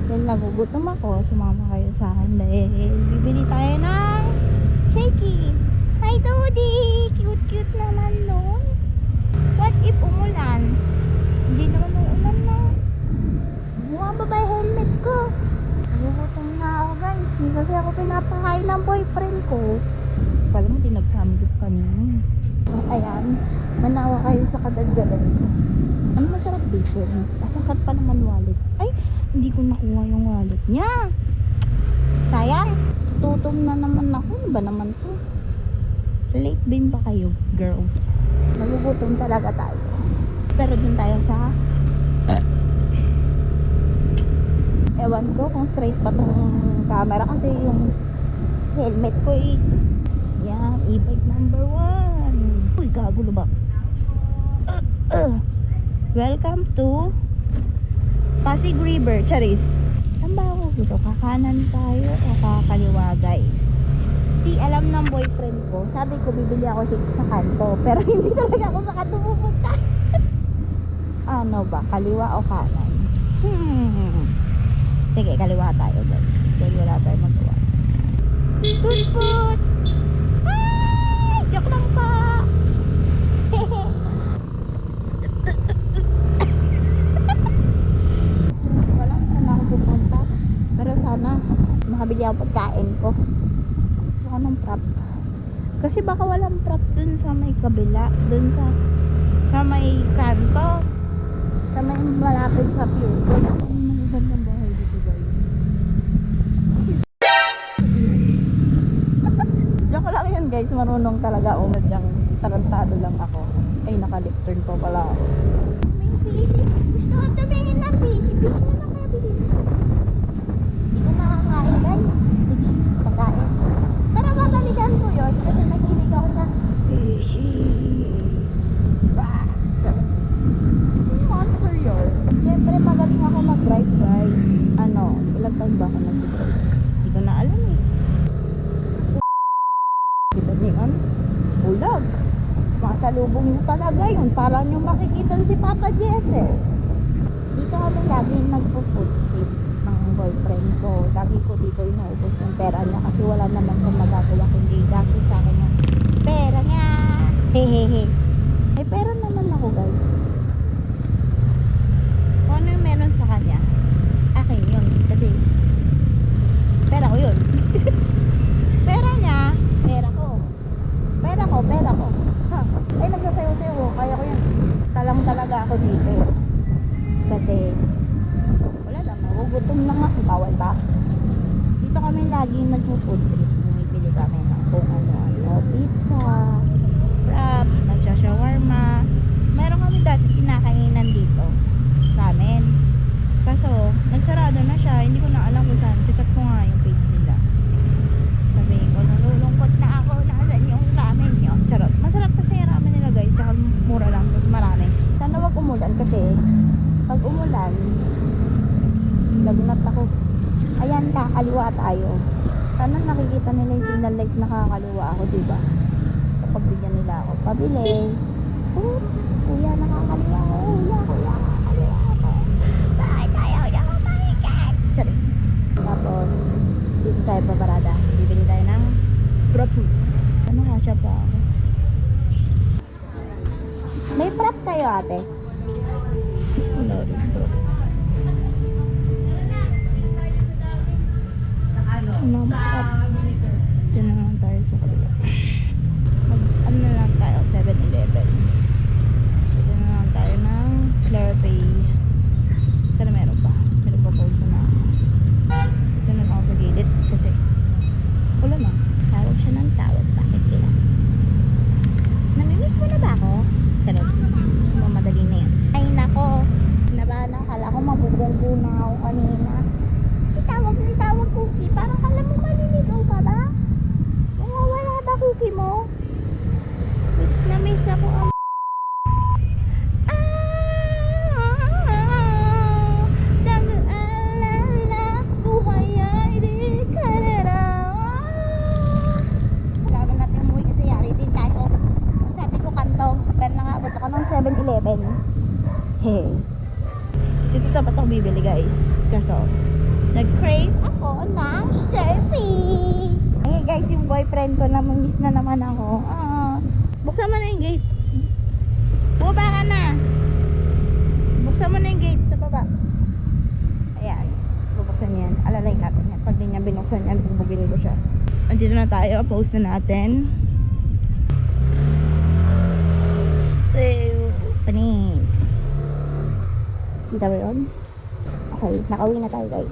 Dahil nagugutom ako, sumama kayo sa akin dahil bibili tayo ng shaky. Hi Dodi! Cute naman nun. What if umulan? Hindi naman uulan na. Mukha ba ba yung helmet ko? Nagugutom na ako guys. Hindi kasi ako pinapakain ng boyfriend ko. Kala mo dinagsamgip kanina. Ayan, manawa kayo sa kadagdagan ko. Ano masarap dito? Pasangkat pa naman wallet. Ay, hindi ko nakuha yung wallet niya. Sayang. Tutom na naman ako. Ano ba naman to? Late din ba kayo, girls? Nagugutom talaga tayo. Pero dun tayo sa ewan ko kung straight pa tong camera kasi yung helmet ko yan, e-bike number 1. Uy, gagulo ba? Welcome to Pasig River, Charis. Saan ba ako dito? Kakanan tayo o kakaliwa guys? Di alam ng boyfriend ko. Sabi ko bibili ako sa kanto. Pero hindi talaga ako sa kanto pupunta. Ano ba? Kaliwa o kanan? Sige, kaliwa tayo guys. Dahil wala tayo magawa. Put! Ay! Joke lang po! Wala saan ako pupunta. Pero sana makabili ako pagkain ko. Gusto ko ng prop. Kasi baka walang prop dun sa may kabila. Dun sa may kanto. Sa may malapit sa pure gold. Ang magandang bahay dito guys. Diyan ko lang yun guys. Marunong talaga ako. Madyang tarantado lang ako. Ay, naka-lip-turn pa pala ako. May fish. Gusto ko tumingin na fish. Fish na lang kaya bilhin. Hindi ko makakain guys. Sige, pagkain. Pero babalikan ko yun. Kasi nakilig ako sa fishy. Monster yun. Siyempre magaling ako mag-drive guys. Ano, ilang taon ba ako nag-drive? Hindi ko na alam eh. Kita niyo yun? Bulag. Masalubong nyo talaga yun. Para nyo makikita si Papa Jesus. Dito kami lagi nagpo-food trip ng boyfriend ko. Lagi ko dito inuubos yung pera niya kasi wala naman siyang magagawa kundi dati sa akin yung pera niya. Hehehe. May pera naman ako guys. Kung ano yung meron sa kanya, akin yun. Kasi pera ko yun. Pera niya, pera ko. Pera ko. Ha. Ay, nagsasayaw-sayaw. Kaya ko yun. Talang talaga ako dito. Kasi wala lang, magugutom lang ako. Bawal ba? Dito kami laging nag-food trip. Bumibili kami ng kung ano-ano. Pizza, wrap, nagsha-shawarma. Meron kami dati kinakainan dito. Ramen. Kaso, nagsarado na siya. Hindi ko na alam kung saan. Check ko nga yung page nila. Sabihin ko, nalulungkot na ako. Nasaan yung ramen nyo? Charot. Masarap kasi yung ramen nila guys. Saka mura lang. Mas marami. Sana wag umulan kasi pag umulan, lagnat ako. Ayan, kakaliwa tayo. Sana nakikita nila yung signal light na kakaliwa ako, diba? Kapag bigyan nila ako pabili. Oops, kuya, nakakaliwa ako. Kuya, nakakaliwa ako. Bakit ayaw niya ako makikat? Sorry. Tapos, dito tayo paparada. Bibili tayo ng prop food. Ano nga siya pa ako? May prop kayo ate? Wala rin prop. Ano ba prop? Dito na lang tayo sa kabila. Ano na lang tayo? 7-Eleven. Dito na lang tayo ng Slurpee. Sana meron pa. Meron pa po sana. Dito na lang ako sa gilid kasi wala na. Tawag siya ng tawag. Bakit kailan? Namimiss mo na ba ako? Sarap. Mamadali na yan. Ay nako. Nabahan akala ko mabubunggo na ako kanina. Kasi tawag ng tawag cookie. Parang kala mo maliligaw ka ba? Wala ba cookie mo? Miss na miss ako ang Dito dapat ako bibili guys. Kaso Nag-crave ako ng surfing. Okay guys, yung boyfriend ko na miss na naman ako. Buksan mo na yung gate. Bumaba ka na. Buksan mo na yung gate sa baba. Ayan. Bubuksan niya yan. Alalay natin yan. Pag di niya binuksan yan, bubugin ko siya. Andito na tayo. Post na natin. Panis. Kita ba yun? Okay. Nakauwi na tayo guys.